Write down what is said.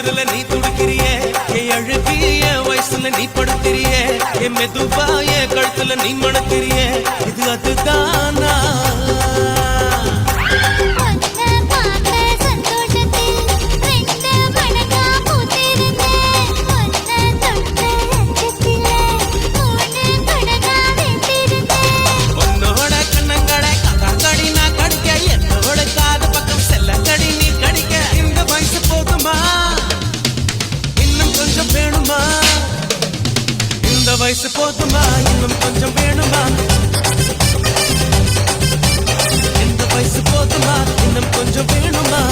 குளிரல நீ துடிக்கிறியே என் அழுகி என் வயசுல நீ படுத்திரியே என் மெதுவா என் கழுத்துல நீ மணக்கிறியே இது அதுதானா வயசு போதுமா இன்னும் கொஞ்சம் வேணுமா இந்த வயசு போதுமா இன்னும் கொஞ்சம் வேணுமா